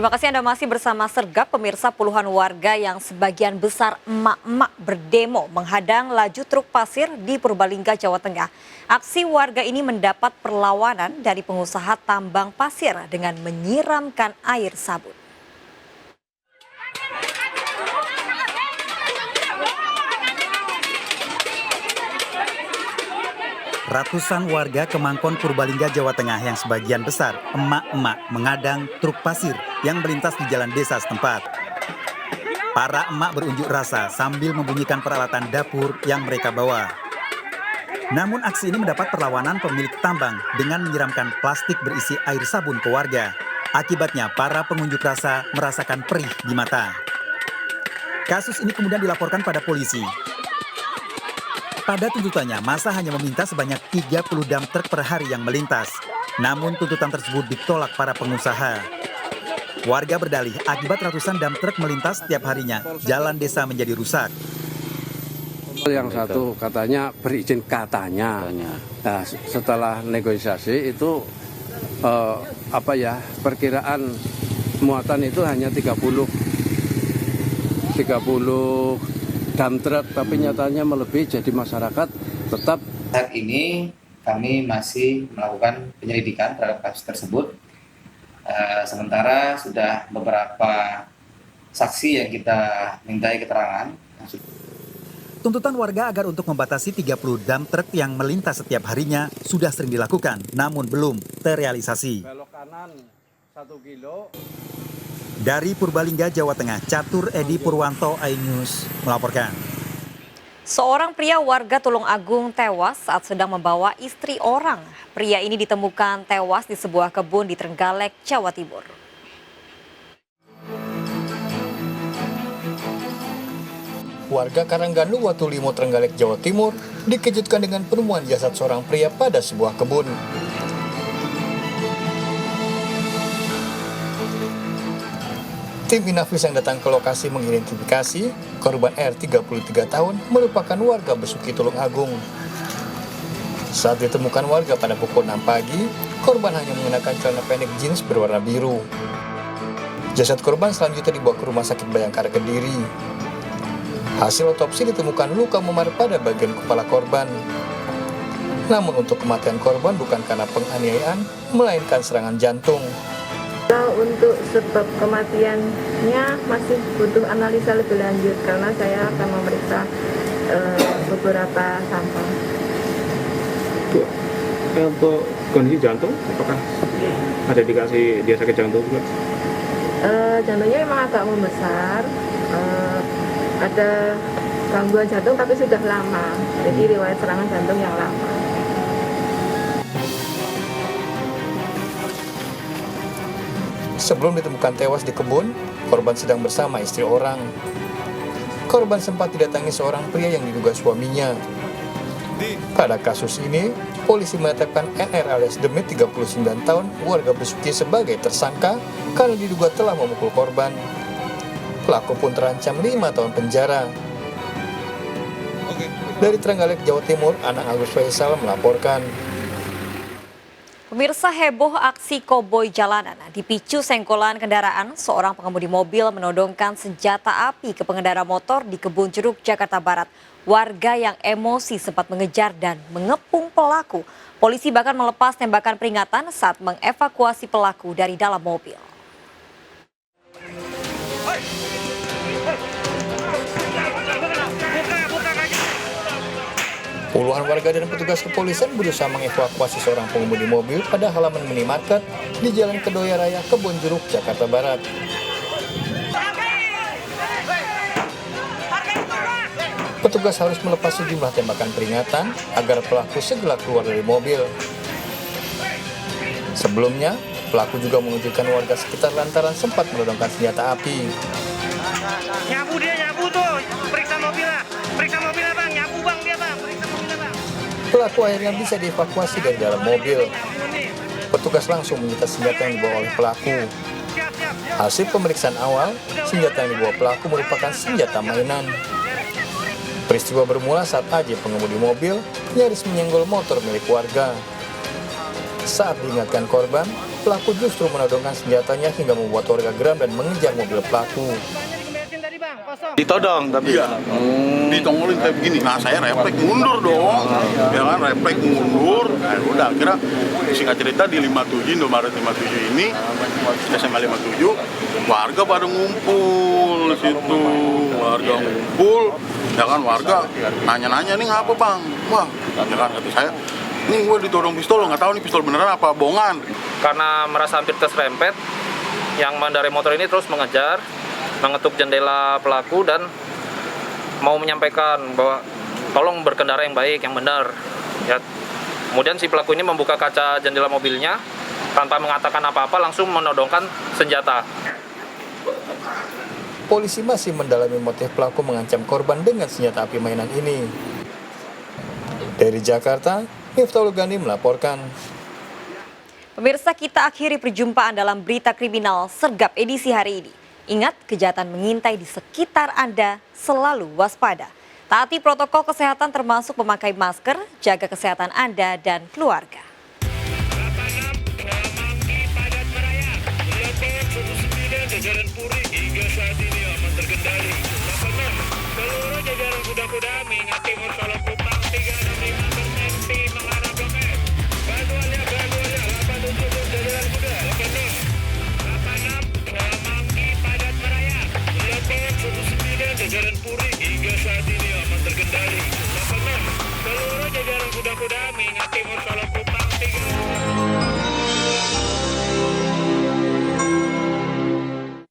Terima kasih Anda masih bersama Sergap, pemirsa. Puluhan warga yang sebagian besar emak-emak berdemo menghadang laju truk pasir di Purbalingga, Jawa Tengah. Aksi warga ini mendapat perlawanan dari pengusaha tambang pasir dengan menyiramkan air sabun. Ratusan warga Kemangkon, Purbalingga, Jawa Tengah yang sebagian besar emak-emak mengadang truk pasir yang melintas di jalan desa setempat. Para emak berunjuk rasa sambil membunyikan peralatan dapur yang mereka bawa. Namun aksi ini mendapat perlawanan pemilik tambang dengan menyiramkan plastik berisi air sabun ke warga. Akibatnya para pengunjuk rasa merasakan perih di mata. Kasus ini kemudian dilaporkan pada polisi. Pada tuntutannya, masa hanya meminta sebanyak 30 dump truk per hari yang melintas. Namun tuntutan tersebut ditolak para pengusaha. Warga berdalih akibat ratusan dump truk melintas setiap harinya, jalan desa menjadi rusak. Yang satu katanya berizin katanya. Nah, setelah negosiasi itu perkiraan muatan itu hanya 30 dump truck, tapi nyatanya melebihi, jadi masyarakat tetap. Saat ini kami masih melakukan penyelidikan terhadap kasus tersebut. Sementara sudah beberapa saksi yang kita mintai keterangan. Tuntutan warga agar untuk membatasi 30 dump truck yang melintas setiap harinya sudah sering dilakukan, namun belum terrealisasi. Belok kanan 1 kilo. Dari Purbalingga, Jawa Tengah, Catur Edi Purwanto, iNews melaporkan. Seorang pria warga Tulungagung tewas saat sedang membawa istri orang. Pria ini ditemukan tewas di sebuah kebun di Trenggalek, Jawa Timur. Warga Karangganu, Watulimo, Trenggalek, Jawa Timur dikejutkan dengan penemuan jasad seorang pria pada sebuah kebun. Tim Inafis yang datang ke lokasi mengidentifikasi korban R 33 tahun merupakan warga Besuki, Tulungagung. Saat ditemukan warga pada pukul 6 pagi, korban hanya mengenakan celana pendek jeans berwarna biru. Jasad korban selanjutnya dibawa ke Rumah Sakit Bayangkara, Kediri. Hasil otopsi ditemukan luka memar pada bagian kepala korban. Namun untuk kematian korban bukan karena penganiayaan, melainkan serangan jantung. Untuk sebab kematiannya masih butuh analisa lebih lanjut karena saya akan memeriksa beberapa sampel. Untuk kondisi jantung, apakah ada dikasih dia sakit jantung juga? Jantungnya memang agak membesar, ada gangguan jantung tapi sudah lama, jadi riwayat serangan jantung yang lama. Sebelum ditemukan tewas di kebun, korban sedang bersama istri orang. Korban sempat didatangi seorang pria yang diduga suaminya. Pada kasus ini, polisi menetapkan NR alias Demit 39 tahun warga Besuki sebagai tersangka karena diduga telah memukul korban. Pelaku pun terancam 5 tahun penjara. Dari Trenggalek, Jawa Timur, Anang Agus Faisal melaporkan. Pemirsa, heboh aksi koboi jalanan. Dipicu senggolan kendaraan, seorang pengemudi mobil menodongkan senjata api ke pengendara motor di Kebun Jeruk, Jakarta Barat. Warga yang emosi sempat mengejar dan mengepung pelaku. Polisi bahkan melepas tembakan peringatan saat mengevakuasi pelaku dari dalam mobil. Puluhan warga dan petugas kepolisian berusaha mengevakuasi seorang pengemudi mobil pada halaman minimarket di Jalan Kedoya Raya, Kebun Jeruk, Jakarta Barat. Petugas harus melepas sejumlah tembakan peringatan agar pelaku segera keluar dari mobil. Sebelumnya, pelaku juga mengejutkan warga sekitar lantaran sempat menodongkan senjata api. Nyabu tuh, periksa mobilnya bang, nyabu bang dia bang, periksa mobilnya bang. Pelaku akhirnya bisa dievakuasi dari dalam mobil. Petugas langsung menyita senjata yang dibawa oleh pelaku. Hasil pemeriksaan awal, senjata yang dibawa pelaku merupakan senjata mainan. Peristiwa bermula saat AJ pengemudi mobil nyaris menyenggol motor milik warga. Saat diingatkan korban, pelaku justru menodongkan senjatanya hingga membuat warga geram dan mengejar mobil pelaku. Ditodong tapi ditongolin kayak begini. Nah saya refleks mundur dong, ya kan, refleks mundur. Nah, udah akhirnya singkat cerita di 57 Indomaret 57 ini SMA 57 warga pada ngumpul di situ, warga ngumpul, ya kan, warga nanya-nanya nih ngapa bang? Wah, ya kan, kata saya, nih gue ditodong pistol, nggak tahu nih pistol beneran apa bohongan. Karena merasa hampir terserempet, yang mengendarai motor ini terus mengejar, mengetuk jendela pelaku dan mau menyampaikan bahwa tolong berkendara yang baik, yang benar. Ya. Kemudian si pelaku ini membuka kaca jendela mobilnya tanpa mengatakan apa-apa, langsung menodongkan senjata. Polisi masih mendalami motif pelaku mengancam korban dengan senjata api mainan ini. Dari Jakarta, Miftahul Gani melaporkan. Pemirsa, kita akhiri perjumpaan dalam berita kriminal Sergap edisi hari ini. Ingat, kejahatan mengintai di sekitar Anda, selalu waspada. Taati protokol kesehatan termasuk memakai masker, jaga kesehatan Anda dan keluarga. Jajaran Puri hingga saat ini aman terkendali. 86 seluruh jajaran kuda-kuda mengingat timur Solo Kupang 365 berhenti mengarah Blok M. Bantuannya 87 jajaran kuda. 86 Semanggi padat merayap. 89 jajaran Puri hingga saat ini aman terkendali. 86 seluruh jajaran kuda-kuda mengingat timur Solo Kupang